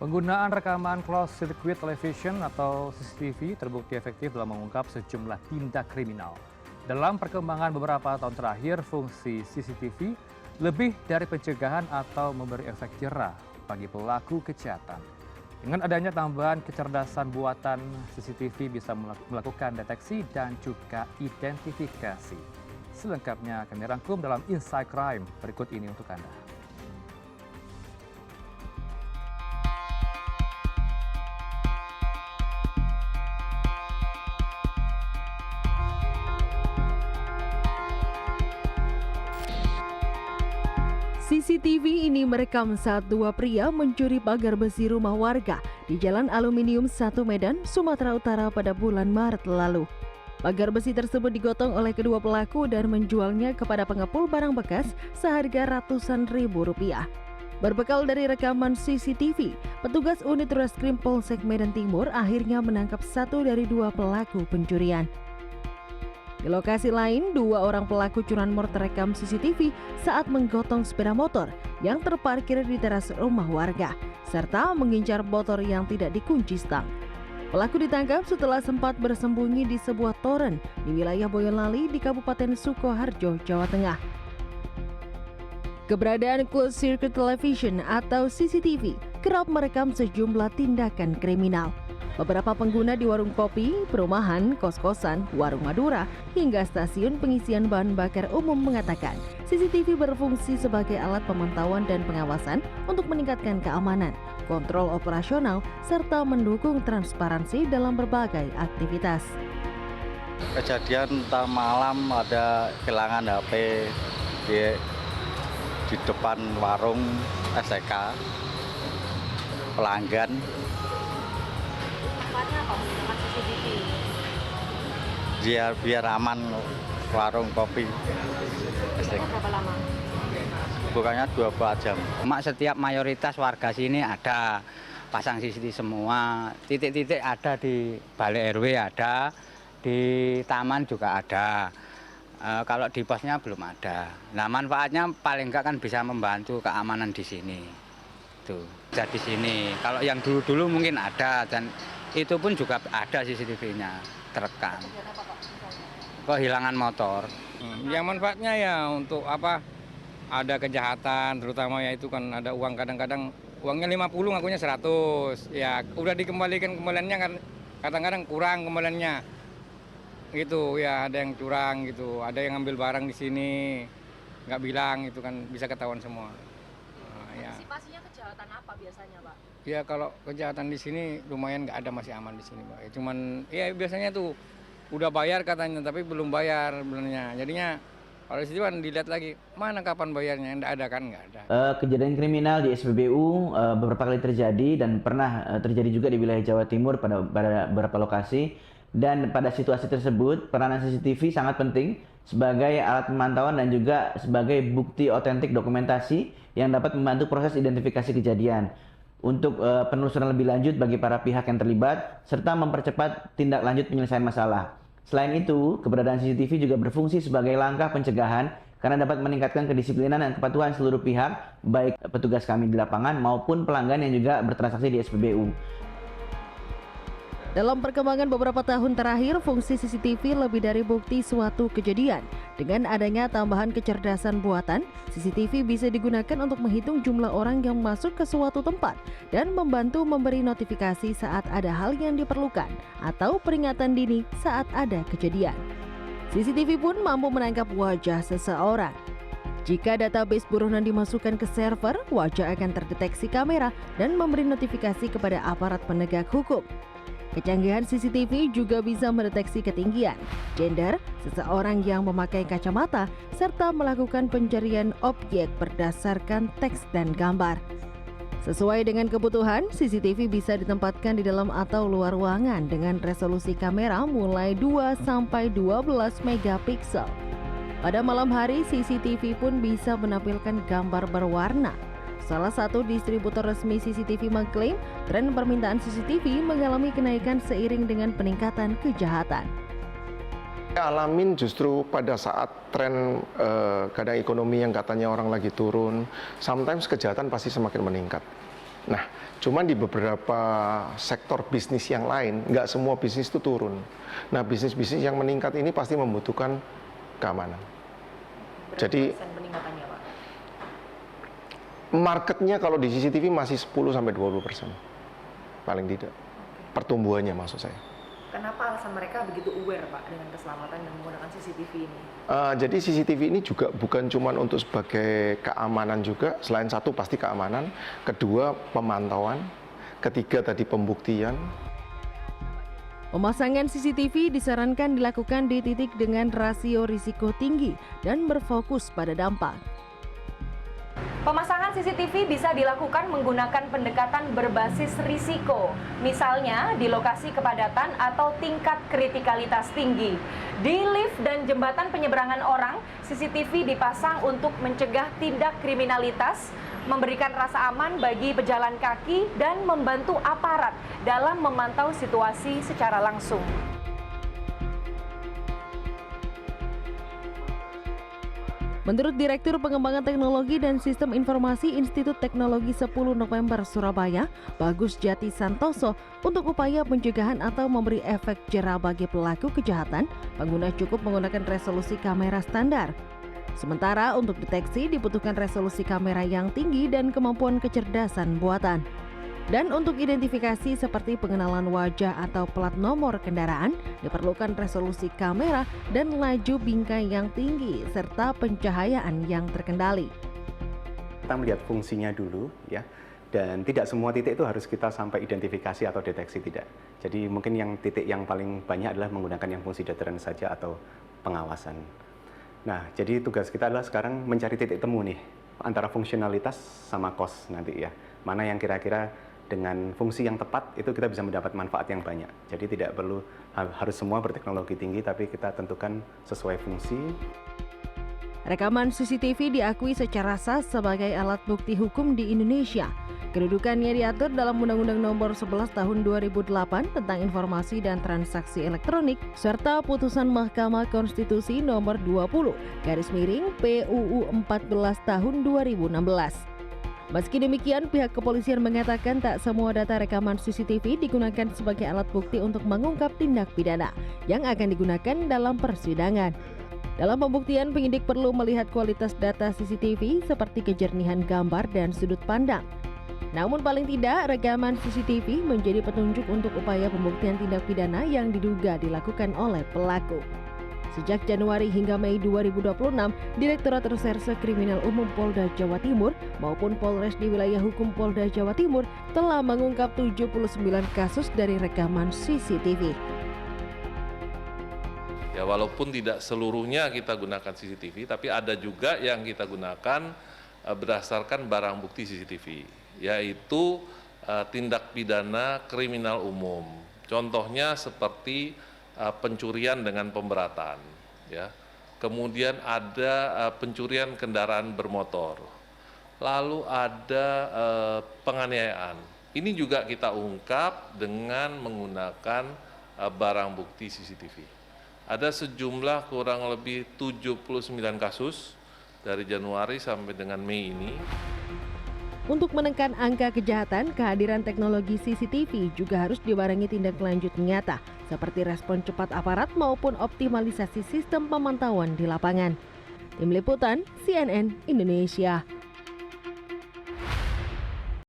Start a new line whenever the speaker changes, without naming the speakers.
Penggunaan rekaman closed circuit television atau CCTV terbukti efektif dalam mengungkap sejumlah tindak kriminal. Dalam perkembangan beberapa tahun terakhir, fungsi CCTV lebih dari pencegahan atau memberi efek jerah bagi pelaku kejahatan. Dengan adanya tambahan kecerdasan buatan, CCTV bisa melakukan deteksi dan juga identifikasi. Selengkapnya kami rangkum dalam Inside Crime berikut ini untuk Anda.
CCTV ini merekam saat dua pria mencuri pagar besi rumah warga di Jalan Aluminium 1 Medan, Sumatera Utara pada bulan Maret lalu. Pagar besi tersebut digotong oleh kedua pelaku dan menjualnya kepada pengepul barang bekas seharga ratusan ribu rupiah. Berbekal dari rekaman CCTV, petugas unit Reskrim Polsek Medan Timur akhirnya menangkap satu dari dua pelaku pencurian. Di lokasi lain, dua orang pelaku curanmor terekam CCTV saat menggotong sepeda motor yang terparkir di teras rumah warga, serta mengincar motor yang tidak dikunci stang. Pelaku ditangkap setelah sempat bersembunyi di sebuah toren di wilayah Boyolali di Kabupaten Sukoharjo, Jawa Tengah. Keberadaan closed circuit television atau CCTV kerap merekam sejumlah tindakan kriminal. Beberapa pengguna di warung kopi, perumahan, kos-kosan, warung Madura, hingga stasiun pengisian bahan bakar umum mengatakan CCTV berfungsi sebagai alat pemantauan dan pengawasan untuk meningkatkan keamanan, kontrol operasional, serta mendukung transparansi dalam berbagai aktivitas.
Kejadian malam ada kehilangan HP di depan warung STK pelanggan.
Manfaatnya apa menggunakan CCTV?
Biar aman warung kopi.
Berapa lama?
Bukannya 24 jam.
Setiap mayoritas warga sini ada pasang CCTV semua. Titik-titik ada di balai RW ada, di taman juga ada. Kalau di posnya belum ada. Nah, manfaatnya paling enggak kan bisa membantu keamanan di sini. Tuh, jadi sini. Kalau yang dulu-dulu mungkin ada dan itu pun juga ada CCTV-nya terekam. Kehilangan motor.
Yang manfaatnya ya untuk apa? Ada kejahatan, terutama ya itu kan ada uang kadang-kadang uangnya 50 ngakunya 100. Ya udah dikembalikan kembaliannya kan kadang-kadang kurang kembaliannya. Gitu ya, ada yang curang gitu, ada yang ngambil barang di sini nggak bilang itu kan bisa ketahuan semua. Ya.
Antisipasinya kejahatan apa biasanya, Pak?
Ya kalau kejahatan di sini lumayan nggak ada, masih aman di sini, Pak. Cuman ya biasanya tuh udah bayar katanya tapi belum bayar sebenarnya. Jadinya kalau di situ kan dilihat lagi mana kapan bayarnya, nggak ada kan, nggak ada.
Kejadian kriminal di SPBU beberapa kali terjadi dan pernah terjadi juga di wilayah Jawa Timur pada beberapa lokasi. Dan pada situasi tersebut peranan CCTV sangat penting sebagai alat pemantauan dan juga sebagai bukti otentik dokumentasi yang dapat membantu proses identifikasi kejadian untuk penelusuran lebih lanjut bagi para pihak yang terlibat serta mempercepat tindak lanjut penyelesaian masalah. Selain itu, keberadaan CCTV juga berfungsi sebagai langkah pencegahan karena dapat meningkatkan kedisiplinan dan kepatuhan seluruh pihak, baik petugas kami di lapangan maupun pelanggan yang juga bertransaksi di SPBU.
Dalam perkembangan beberapa tahun terakhir, fungsi CCTV lebih dari bukti suatu kejadian. Dengan adanya tambahan kecerdasan buatan, CCTV bisa digunakan untuk menghitung jumlah orang yang masuk ke suatu tempat dan membantu memberi notifikasi saat ada hal yang diperlukan atau peringatan dini saat ada kejadian. CCTV pun mampu menangkap wajah seseorang. Jika database buronan dimasukkan ke server, wajah akan terdeteksi kamera dan memberi notifikasi kepada aparat penegak hukum. Kecanggihan CCTV juga bisa mendeteksi ketinggian, gender, seseorang yang memakai kacamata, serta melakukan pencarian objek berdasarkan teks dan gambar. Sesuai dengan kebutuhan, CCTV bisa ditempatkan di dalam atau luar ruangan dengan resolusi kamera mulai 2-12 megapiksel. Pada malam hari, CCTV pun bisa menampilkan gambar berwarna. Salah satu distributor resmi CCTV mengklaim tren permintaan CCTV mengalami kenaikan seiring dengan peningkatan kejahatan.
Alamin justru pada saat tren kadang ekonomi yang katanya orang lagi turun, sometimes kejahatan pasti semakin meningkat. Nah, cuman di beberapa sektor bisnis yang lain, nggak semua bisnis itu turun. Nah, bisnis-bisnis yang meningkat ini pasti membutuhkan keamanan. Jadi,
peningkatannya, Pak?
marketnya kalau di CCTV masih 10-20%, paling tidak. Pertumbuhannya maksud saya.
Kenapa alasan mereka begitu aware, Pak, dengan keselamatan dan menggunakan CCTV ini?
Jadi CCTV ini juga bukan cuma untuk sebagai keamanan juga, selain satu pasti keamanan, kedua pemantauan, ketiga tadi pembuktian.
Pemasangan CCTV disarankan dilakukan di titik dengan rasio risiko tinggi dan berfokus pada dampak.
Pemasangan CCTV bisa dilakukan menggunakan pendekatan berbasis risiko, misalnya di lokasi kepadatan atau tingkat kritikalitas tinggi. Di lift dan jembatan penyeberangan orang, CCTV dipasang untuk mencegah tindak kriminalitas, memberikan rasa aman bagi pejalan kaki, dan membantu aparat dalam memantau situasi secara langsung.
Menurut Direktur Pengembangan Teknologi dan Sistem Informasi Institut Teknologi 10 November Surabaya, Bagus Jati Santoso, untuk upaya pencegahan atau memberi efek jera bagi pelaku kejahatan, pengguna cukup menggunakan resolusi kamera standar. Sementara untuk deteksi dibutuhkan resolusi kamera yang tinggi dan kemampuan kecerdasan buatan. Dan untuk identifikasi seperti pengenalan wajah atau plat nomor kendaraan, diperlukan resolusi kamera dan laju bingkai yang tinggi serta pencahayaan yang terkendali.
Kita melihat fungsinya dulu ya, dan tidak semua titik itu harus kita sampai identifikasi atau deteksi, tidak. Jadi mungkin yang titik yang paling banyak adalah menggunakan yang fungsi deterren saja atau pengawasan. Nah, jadi tugas kita adalah sekarang mencari titik temu nih antara fungsionalitas sama cost nanti ya. Mana yang kira-kira dengan fungsi yang tepat itu kita bisa mendapat manfaat yang banyak. Jadi tidak perlu harus semua berteknologi tinggi, tapi kita tentukan sesuai fungsi.
Rekaman CCTV diakui secara sah sebagai alat bukti hukum di Indonesia. Kedudukannya diatur dalam Undang-Undang Nomor 11 Tahun 2008 tentang Informasi dan Transaksi Elektronik serta Putusan Mahkamah Konstitusi Nomor 20/PUU 14 Tahun 2016. Meski demikian, pihak kepolisian mengatakan tak semua data rekaman CCTV digunakan sebagai alat bukti untuk mengungkap tindak pidana yang akan digunakan dalam persidangan. Dalam pembuktian, penyidik perlu melihat kualitas data CCTV seperti kejernihan gambar dan sudut pandang. Namun paling tidak, rekaman CCTV menjadi petunjuk untuk upaya pembuktian tindak pidana yang diduga dilakukan oleh pelaku. Sejak Januari hingga Mei 2026, Direktorat Reserse Kriminal Umum Polda Jawa Timur maupun Polres di wilayah hukum Polda Jawa Timur telah mengungkap 79 kasus dari rekaman CCTV.
Ya, walaupun tidak seluruhnya kita gunakan CCTV, tapi ada juga yang kita gunakan berdasarkan barang bukti CCTV, yaitu tindak pidana kriminal umum. Contohnya seperti pencurian dengan pemberatan, ya. Kemudian ada pencurian kendaraan bermotor, lalu ada penganiayaan. Ini juga kita ungkap dengan menggunakan barang bukti CCTV. Ada sejumlah kurang lebih 79 kasus dari Januari sampai dengan Mei ini.
Untuk menekan angka kejahatan, kehadiran teknologi CCTV juga harus dibarengi tindak lanjut nyata, seperti respon cepat aparat maupun optimalisasi sistem pemantauan di lapangan. Tim Liputan, CNN Indonesia.